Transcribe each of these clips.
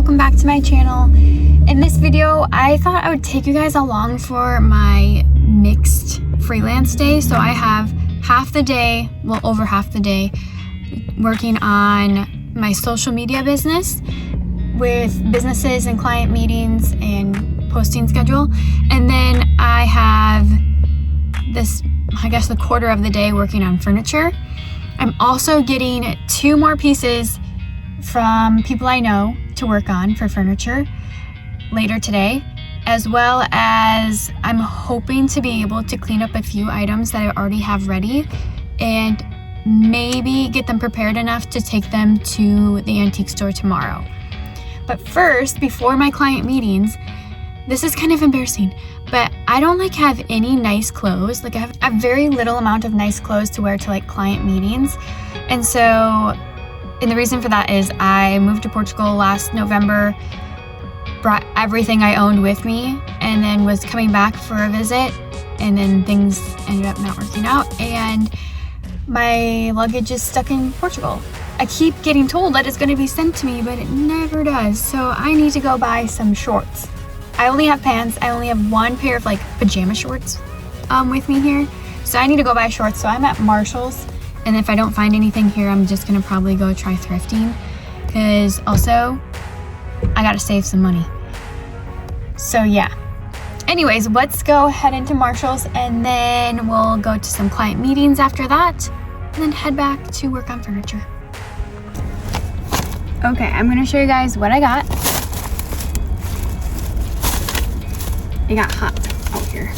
welcome back to my channel. In this video, I thought I would take you guys along for my mixed freelance day. So I have half the day, well over half the day, working on my social media business with businesses and client meetings and posting schedule. And then I have this, I guess, the quarter of the day working on furniture. I'm also getting 2 more pieces from people I know to work on for furniture later today, as well as I'm hoping to be able to clean up a few items that I already have ready and maybe get them prepared enough to take them to the antique store tomorrow. But first, before my client meetings, this is kind of embarrassing, but I don't have any nice clothes. I have a very little amount of nice clothes to wear to client meetings. And the reason for that is I moved to Portugal last November, brought everything I owned with me, and then was coming back for a visit, and then things ended up not working out, and my luggage is stuck in Portugal. I keep getting told that it's going to be sent to me, but it never does, so I need to go buy some shorts. I only have pants. I only have 1 pair of pajama shorts with me here, so I need to go buy shorts. So I'm at Marshall's. And if I don't find anything here, I'm just gonna probably go try thrifting, because also I gotta save some money. So yeah. Anyways, let's go head into Marshall's and then we'll go to some client meetings after that and then head back to work on furniture. Okay, I'm gonna show you guys what I got. It got hot out here.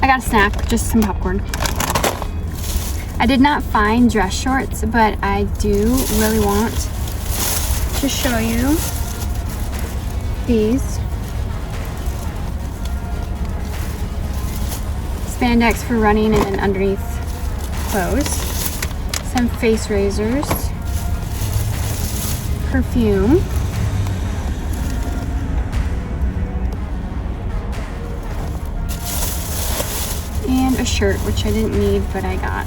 I got a snack, just some popcorn. I did not find dress shorts, but I do really want to show you these. Spandex for running and then underneath clothes. Some face razors. Perfume. And a shirt, which I didn't need, but I got.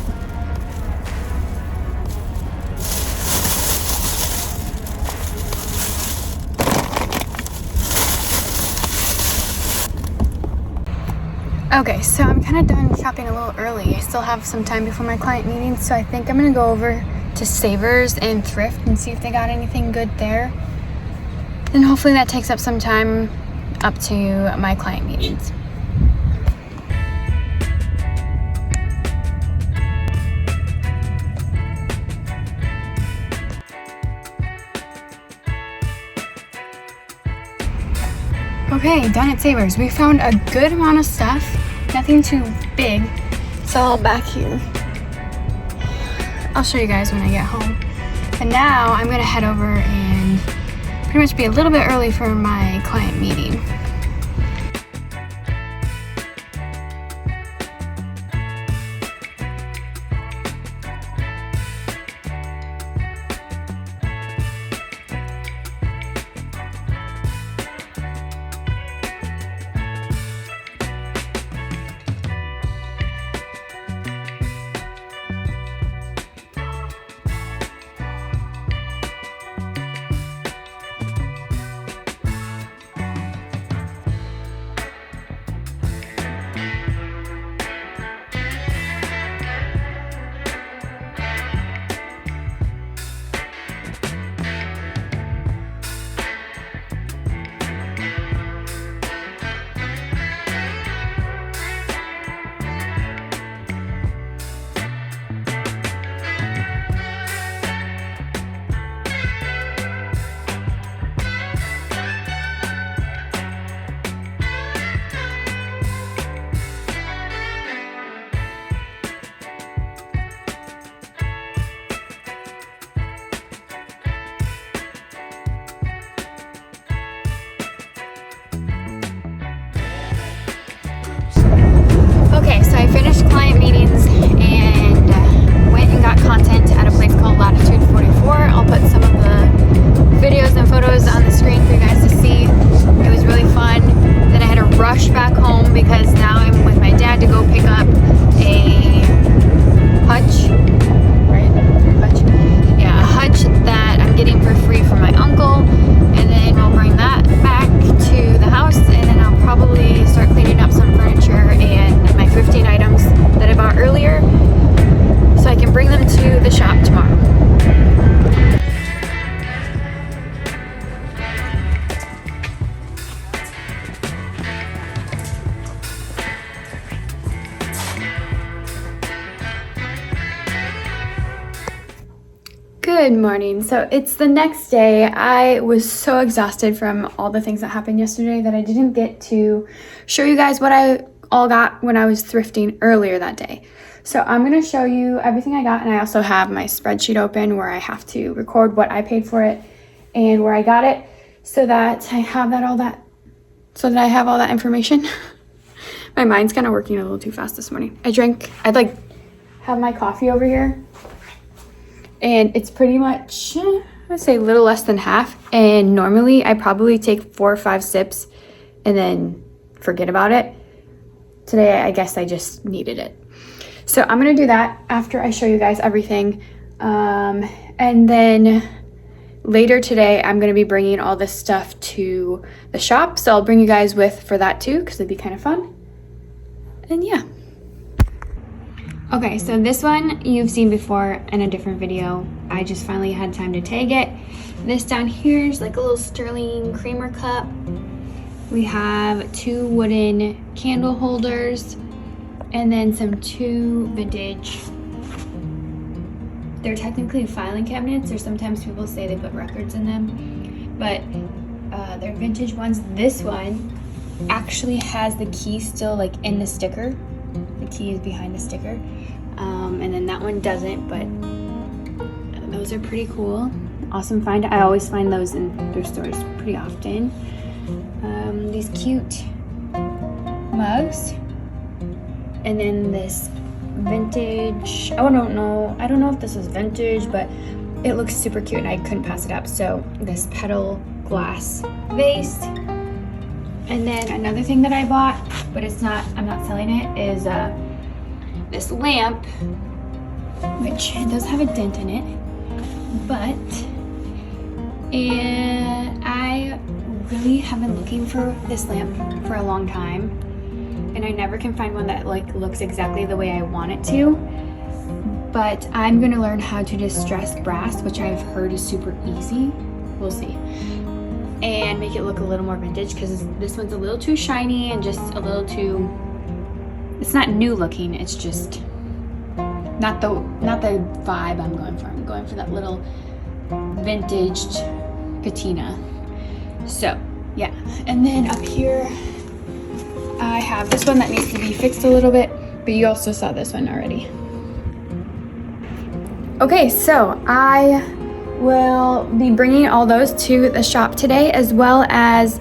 Okay, so I'm kind of done shopping a little early. I still have some time before my client meeting, so I think I'm gonna go over to Savers and Thrift and see if they got anything good there. Then hopefully that takes up some time up to my client meetings. Okay, done at Savers. We found a good amount of stuff, nothing too big. It's all back here. I'll show you guys when I get home. And now I'm gonna head over and pretty much be a little bit early for my client meeting. Okay, so I finished client meetings and went and got content at a place called Latitude 44. I'll put some of the videos and photos on the screen for you guys to see. It was really fun. Then I had to rush back home because now I'm with my dad to go pick up a hutch, right? Hutch? Yeah, a hutch that I'm getting for free from my uncle. Good morning. So it's the next day. I was so exhausted from all the things that happened yesterday that I didn't get to show you guys what I all got when I was thrifting earlier that day. So I'm going to show you everything I got, and I also have my spreadsheet open where I have to record what I paid for it and where I got it so that I have all that information. My mind's kind of working a little too fast this morning. I'd have my coffee over here, and it's pretty much, I'd say a little less than half. And normally I probably take 4 or 5 sips and then forget about it. Today, I guess I just needed it. So I'm gonna do that after I show you guys everything. And then later today, I'm gonna be bringing all this stuff to the shop. So I'll bring you guys with for that too, because it'd be kind of fun. And yeah. Okay, so this one you've seen before in a different video. I just finally had time to tag it. This down here is like a little sterling creamer cup. We have 2 wooden candle holders and then some 2 vintage. They're technically filing cabinets, or sometimes people say they put records in them, but they're vintage ones. This one actually has the key still like in the sticker. The key is behind the sticker. And then that one doesn't, but those are pretty cool. Awesome find. I always find those in their stores pretty often. These cute mugs. And then this vintage, I don't know if this is vintage, but it looks super cute and I couldn't pass it up. So this petal glass vase. And then another thing that I bought, but I'm not selling it, is this lamp, which does have a dent in it, but I really have been looking for this lamp for a long time, and I never can find one that like looks exactly the way I want it to. But I'm gonna learn how to distress brass, which I've heard is super easy. We'll see. And make it look a little more vintage, because this one's a little too shiny and just a little too, it's not new looking, it's just not the vibe I'm going for. I'm going for that little vintage patina. So yeah, and then up here I have this one that needs to be fixed a little bit, but you also saw this one already. Okay, so I will be bringing all those to the shop today, as well as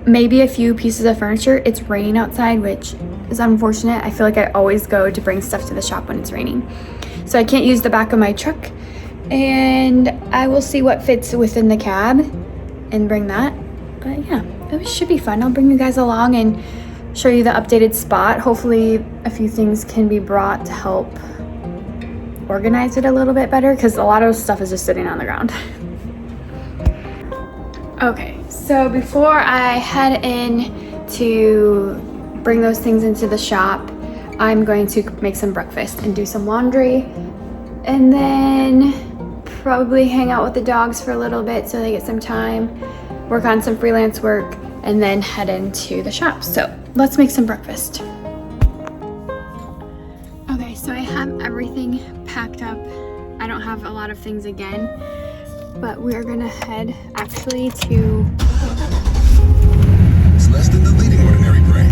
maybe a few pieces of furniture. It's raining outside, which is unfortunate. I feel like I always go to bring stuff to the shop when it's raining, so I can't use the back of my truck, and I will see what fits within the cab and bring that. But yeah, it should be fun. I'll bring you guys along and show you the updated spot. Hopefully a few things can be brought to help organize it a little bit better, because a lot of stuff is just sitting on the ground. Okay, so before I head in to bring those things into the shop, I'm going to make some breakfast and do some laundry, and then probably hang out with the dogs for a little bit so they get some time, work on some freelance work, and then head into the shop. So let's make some breakfast. Okay, so I have everything packed up. I don't have a lot of things again, but we are gonna head actually to... It's less than the leading ordinary brain.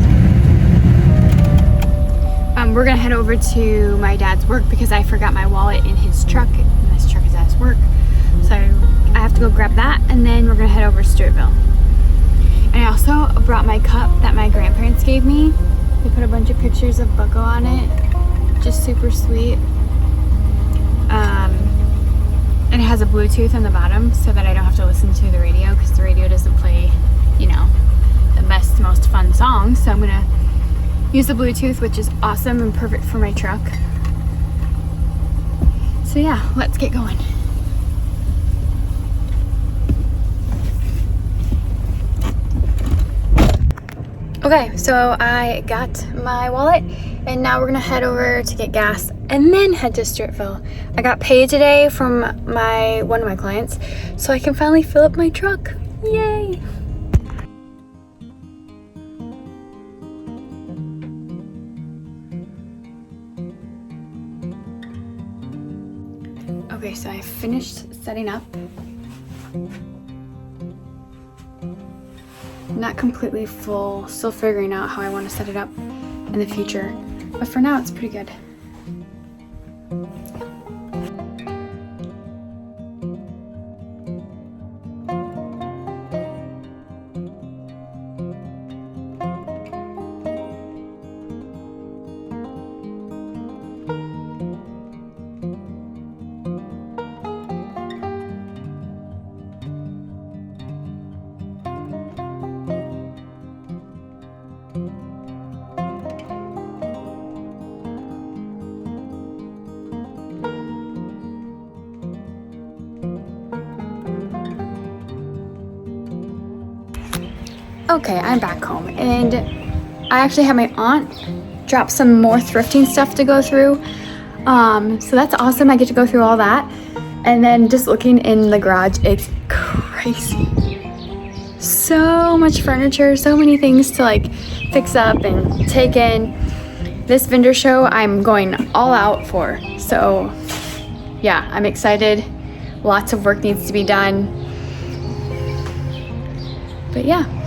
We're gonna head over to my dad's work because I forgot my wallet in his truck, and this truck is at his work. So I have to go grab that, and then we're gonna head over to Stewartville. And I also brought my cup that my grandparents gave me. They put a bunch of pictures of Bucko on it. Just super sweet. And it has a Bluetooth on the bottom so that I don't have to listen to the radio, because the radio doesn't play, you know, the best, most fun songs. So I'm gonna use the Bluetooth, which is awesome and perfect for my truck. So yeah, let's get going. Okay, so I got my wallet, and now we're gonna head over to get gas and then head to Stewartville. I got paid today from one of my clients, so I can finally fill up my truck. Yay! Okay, Okay, so I finished setting up. Not completely full, still figuring out how I want to set it up in the future. But for now, it's pretty good. Okay, I'm back home, and I actually had my aunt drop some more thrifting stuff to go through. So that's awesome. I get to go through all that. And then just looking in the garage, it's crazy. So much furniture, so many things to like fix up and take in. This vendor show I'm going all out for. So yeah, I'm excited. Lots of work needs to be done. But yeah.